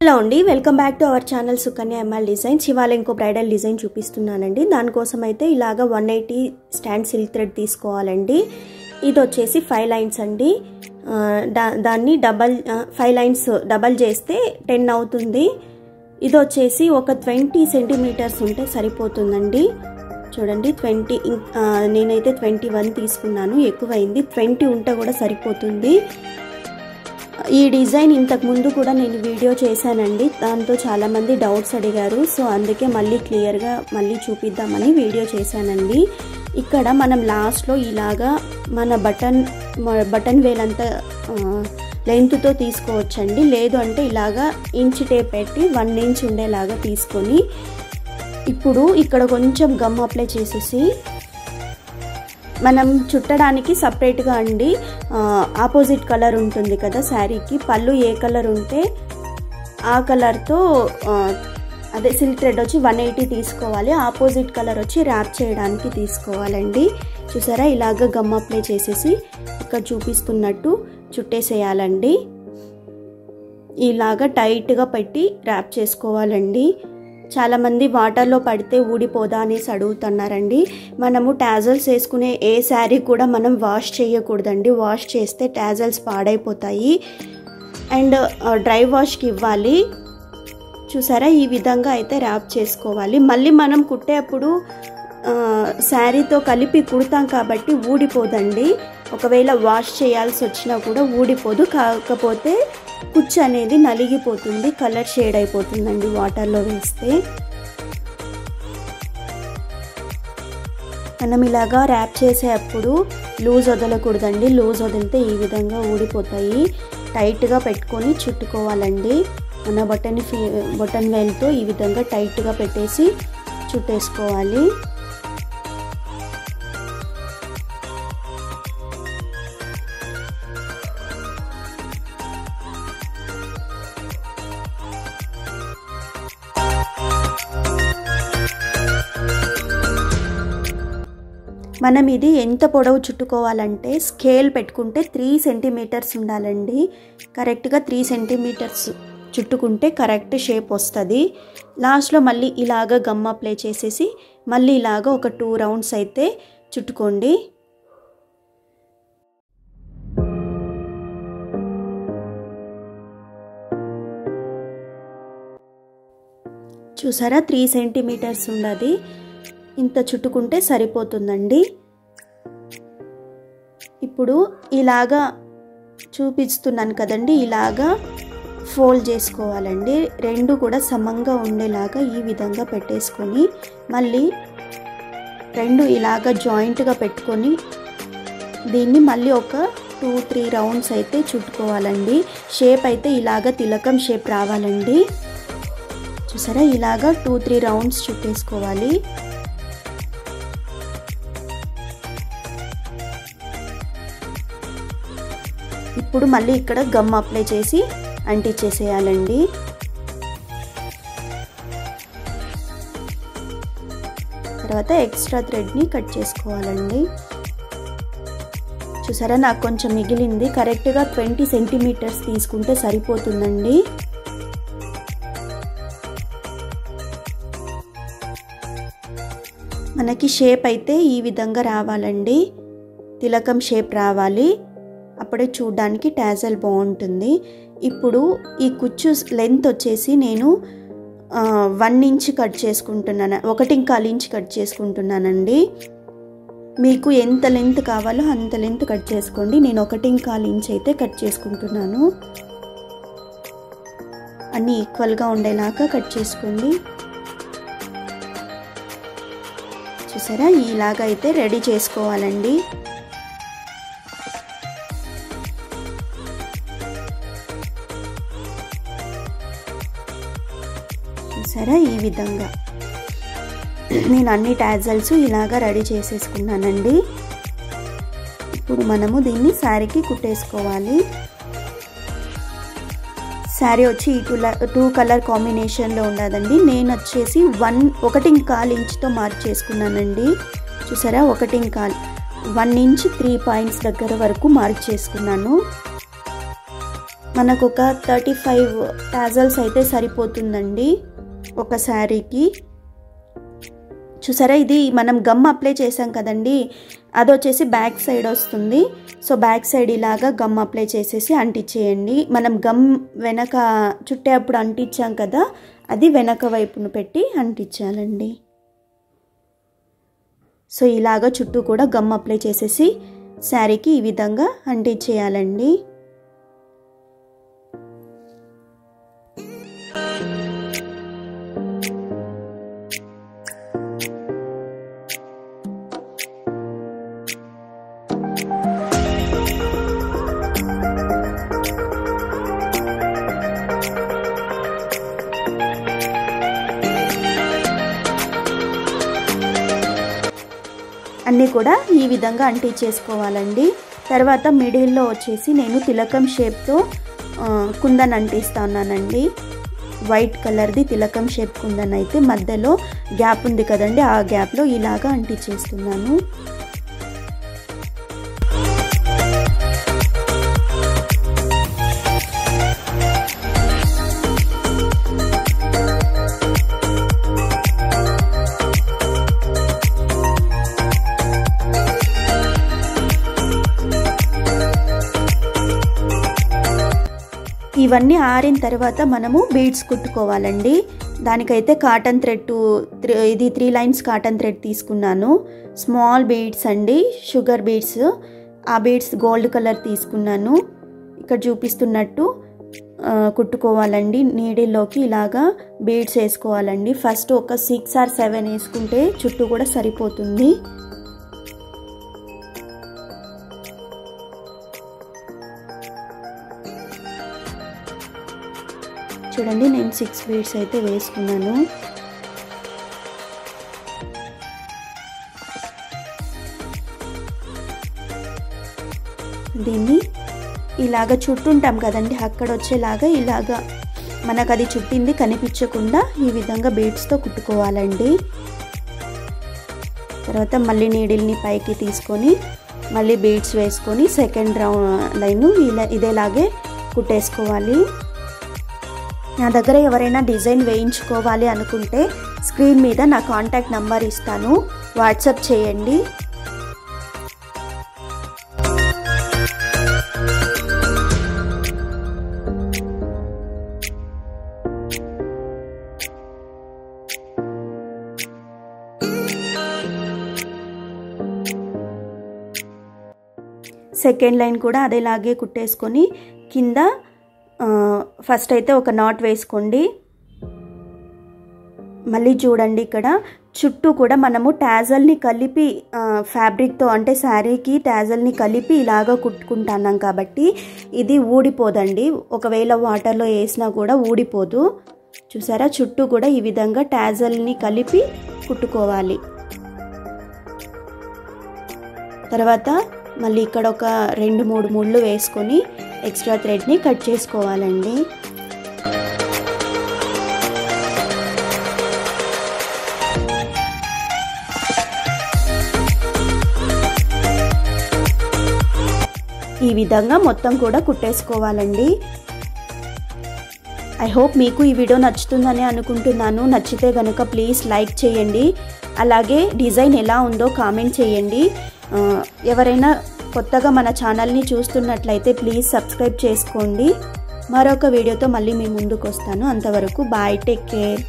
Hello అండి, welcome back to our channel Sukanya ML designs. ఇవాళ ఇంకో బ్రైడల్ డిజైన్ చూపిస్తున్నానండి. దానికోసం అయితే ఇలాగా 180 స్టాండ్ సిల్క్ థ్రెడ్ తీసుకోవాలండి. ఇది వచ్చేసి 5 లైన్స్ అండి. దాన్ని 5 లైన్స్ డబల్ చేస్తే 10 అవుతుంది. ఇది వచ్చేసి ఒక 20 సెంటీమీటర్స్ ఉంటే సరిపోతుందండి. చూడండి, 20 నేనైతే 21 తీసుకున్నాను, ఎక్కువైంది. 20 ఉంటే కూడా సరిపోతుంది. ఈ డిజైన్ ఇంతకు ముందు కూడా నేను వీడియో చేశానండి. దాంతో చాలామంది డౌట్స్ అడిగారు. సో అందుకే మళ్ళీ క్లియర్గా మళ్ళీ చూపిద్దామని వీడియో చేశానండి. ఇక్కడ మనం లాస్ట్లో ఇలాగా మన బటన్ వేలంతా లెంత్తో తీసుకోవచ్చండి. లేదు అంటే ఇలాగా ఇంచ్ టేప్ పెట్టి 1 ఇంచ్ ఉండేలాగా తీసుకొని ఇప్పుడు ఇక్కడ కొంచెం గమ్ అప్లై చేసేసి మనం చుట్టడానికి సపరేట్గా అండి ఆపోజిట్ కలర్ ఉంటుంది కదా శారీకి. పళ్ళు ఏ కలర్ ఉంటే ఆ కలర్తో అదే సిల్క్ థ్రెడ్ వచ్చి 180 తీసుకోవాలి. ఆపోజిట్ కలర్ వచ్చి ర్యాప్ చేయడానికి తీసుకోవాలండి. చూసారా, ఇలాగ గమ్ అప్లై చేసేసి ఇక్కడ చూపిస్తున్నట్టు చుట్టేసేయాలండి. ఇలాగ టైట్గా పెట్టి ర్యాప్ చేసుకోవాలండి. చాలామంది వాటర్లో పడితే ఊడిపోదా అనేసి అడుగుతున్నారండి. మనము టాజల్స్ వేసుకునే ఏ శారీ కూడా మనం వాష్ చేయకూడదండి. వాష్ చేస్తే టాజల్స్ పాడైపోతాయి అండ్ డ్రై వాష్కి ఇవ్వాలి. చూసారా, ఈ విధంగా అయితే ర్యాప్ చేసుకోవాలి. మళ్ళీ మనం కుట్టేప్పుడు శారీతో కలిపి కుడతాం కాబట్టి ఊడిపోదండి. ఒకవేళ వాష్ చేయాల్సి వచ్చినా కూడా ఊడిపోదు. కాకపోతే కుచ్చు అనేది నలిగిపోతుంది, కలర్ షేడ్ అయిపోతుందండి వాటర్లో వేస్తే. మనం ఇలాగా ర్యాప్ చేసేటప్పుడు లూజ్ వదలకూడదండి. లూజ్ వదిలితే ఈ విధంగా ఊడిపోతాయి. టైట్గా పెట్టుకొని చుట్టుకోవాలండి. మన బటన్ వేల్తో ఈ విధంగా టైట్గా పెట్టేసి చుట్టేసుకోవాలి. మనం ఇది ఎంత పొడవు చుట్టుకోవాలంటే స్కేల్ పెట్టుకుంటే 3 సెంటీమీటర్స్ ఉండాలండి. కరెక్ట్గా 3 సెంటీమీటర్స్ చుట్టుకుంటే కరెక్ట్ షేప్ వస్తుంది. లాస్ట్లో మళ్ళీ ఇలాగ గమ్ అప్లై చేసేసి మళ్ళీ ఇలాగ ఒక 2 రౌండ్స్ అయితే చుట్టుకోండి. చూసారా, 3 సెంటీమీటర్స్ ఉన్నది. ఇంత చుట్టుకుంటే సరిపోతుందండి. ఇప్పుడు ఇలాగా చూపిస్తున్నాను కదండి, ఇలాగా ఫోల్డ్ చేసుకోవాలండి. రెండు కూడా సమంగా ఉండేలాగా ఈ విధంగా పెట్టేసుకొని మళ్ళీ రెండు ఇలాగా జాయింట్గా పెట్టుకొని దీన్ని మళ్ళీ ఒక 2-3 రౌండ్స్ అయితే చుట్టుకోవాలండి. షేప్ అయితే ఇలాగా తిలకం షేప్ రావాలండి. చూసారా, ఇలాగా 2-3 రౌండ్స్ చుట్టేసుకోవాలి. ఇప్పుడు మళ్ళీ ఇక్కడ గమ్ అప్లై చేసి అంటించేసేయాలండి. తర్వాత ఎక్స్ట్రా థ్రెడ్ని కట్ చేసుకోవాలండి. చూసారా, నాకు కొంచెం మిగిలింది. కరెక్ట్గా 20 సెంటీమీటర్స్ తీసుకుంటే సరిపోతుందండి. మనకి షేప్ అయితే ఈ విధంగా రావాలండి. తిలకం షేప్ రావాలి. అప్పుడే చూడడానికి టాజల్ బాగుంటుంది. ఇప్పుడు ఈ కుచ్చు లెంత్ వచ్చేసి నేను 1 ఇంచ్ కట్ చేసుకుంటున్నాను, 1.25 ఇంచ్ కట్ చేసుకుంటున్నానండి. మీకు ఎంత లెంత్ కావాలో అంత లెంత్ కట్ చేసుకోండి. నేను 1.25 ఇంచ్ అయితే కట్ చేసుకుంటున్నాను. అన్నీ ఈక్వల్గా ఉండేలాగా కట్ చేసుకోండి. చూసారా, ఇలాగ అయితే రెడీ చేసుకోవాలండి. చూసారా, ఈ విధంగా నేను అన్ని టాజల్స్ ఇలాగా రెడీ చేసేసుకున్నానండి. ఇప్పుడు మనము దీన్ని శారీకి కుట్టేసుకోవాలి. శారీ వచ్చి 2 కలర్ కాంబినేషన్లో ఉండదండి. నేను వచ్చేసి 1.25 ఇంచ్తో మార్క్ చేసుకున్నానండి. చూసారా, 1.25 1 ఇంచ్ 3 పాయింట్స్ దగ్గర వరకు మార్క్ చేసుకున్నాను. మనకు ఒక 35 టాజల్స్ అయితే సరిపోతుందండి ఒక శారీకి. చూసారా, ఇది మనం గమ్ అప్లై చేసాం కదండి, అది వచ్చేసి బ్యాక్ సైడ్ వస్తుంది. సో బ్యాక్ సైడ్ ఇలాగా గమ్ అప్లై చేసేసి అంటించేయండి. మనం గమ్ వెనక చుట్టేప్పుడు అంటించాం కదా, అది వెనక వైపును పెట్టి అంటించాలండి. సో ఇలాగ చుట్టూ కూడా గమ్ అప్లై చేసేసి శారీకి ఈ విధంగా అంటించేయాలండి. అన్నీ కూడా ఈ విధంగా అంటించేసుకోవాలండి. తర్వాత మిడిల్లో వచ్చేసి నేను తిలకం షేప్తో కుందన్ అంటిస్తున్నానండి. వైట్ కలర్ది తిలకం షేప్ కుందన్ అయితే మధ్యలో గ్యాప్ ఉంది కదండి, ఆ గ్యాప్లో ఇలాగా అంటించేస్తున్నాను. ఇవన్నీ ఆరిన తర్వాత మనము బీడ్స్ కుట్టుకోవాలండి. దానికైతే కాటన్ థ్రెడ్ ఇది 3 లైన్స్ కాటన్ థ్రెడ్ తీసుకున్నాను. స్మాల్ బీడ్స్ అండి, షుగర్ బీడ్స్. ఆ బీడ్స్ గోల్డ్ కలర్ తీసుకున్నాను. ఇక్కడ చూపిస్తున్నట్టు కుట్టుకోవాలండి. నీడిల్లోకి ఇలాగా బీడ్స్ వేసుకోవాలండి. ఫస్ట్ ఒక 6 or 7 వేసుకుంటే చుట్టూ కూడా సరిపోతుంది. చూడండి, నేను 6 బీడ్స్ అయితే వేసుకున్నాను. దీన్ని ఇలాగ చుట్టుంటాం కదండి, అక్కడ వచ్చేలాగా ఇలాగా మనకు అది చుట్టింది కనిపించకుండా ఈ విధంగా బీడ్స్తో కుట్టుకోవాలండి. తర్వాత మళ్ళీ నీడిల్ని పైకి తీసుకొని మళ్ళీ బీడ్స్ వేసుకొని సెకండ్ లైన్ ఇదేలాగే కుట్టేసుకోవాలి. నా దగ్గర ఎవరైనా డిజైన్ వేయించుకోవాలి అనుకుంటే స్క్రీన్ మీద నా కాంటాక్ట్ నంబర్ ఇస్తాను, వాట్సాప్ చేయండి. సెకండ్ లైన్ కూడా అదేలాగే కుట్టేసుకొని కింద ఫస్ట్ అయితే ఒక నాట్ వేసుకోండి. మళ్ళీ చూడండి, ఇక్కడ చుట్టూ కూడా మనము టాజల్ని కలిపి ఫ్యాబ్రిక్తో అంటే శారీకి టాజల్ని కలిపి ఇలాగా కుట్టుకుంటున్నాం కాబట్టి ఇది ఊడిపోదండి. ఒకవేళ వాటర్లో వేసినా కూడా ఊడిపోదు. చూసారా, చుట్టూ కూడా ఈ విధంగా టాజల్ని కలిపి కుట్టుకోవాలి. తర్వాత మళ్ళీ ఇక్కడ ఒక 2-3 ముళ్ళు వేసుకొని ఎక్స్ట్రా థ్రెడ్ని కట్ చేసుకోవాలండి. ఈ విధంగా మొత్తం కూడా కుట్టేసుకోవాలండి. ఐ హోప్ మీకు ఈ వీడియో నచ్చుతుందని అనుకుంటున్నాను. నచ్చితే కనుక ప్లీజ్ లైక్ చేయండి. అలాగే డిజైన్ ఎలా ఉందో కామెంట్ చేయండి. ఎవరైనా కొత్తగా మన ఛానల్ని చూస్తున్నట్లయితే ప్లీజ్ సబ్స్క్రైబ్ చేసుకోండి. మరొక వీడియోతో మళ్ళీ మీ ముందుకు వస్తాను. అంతవరకు బాయ్, టేక్ కేర్.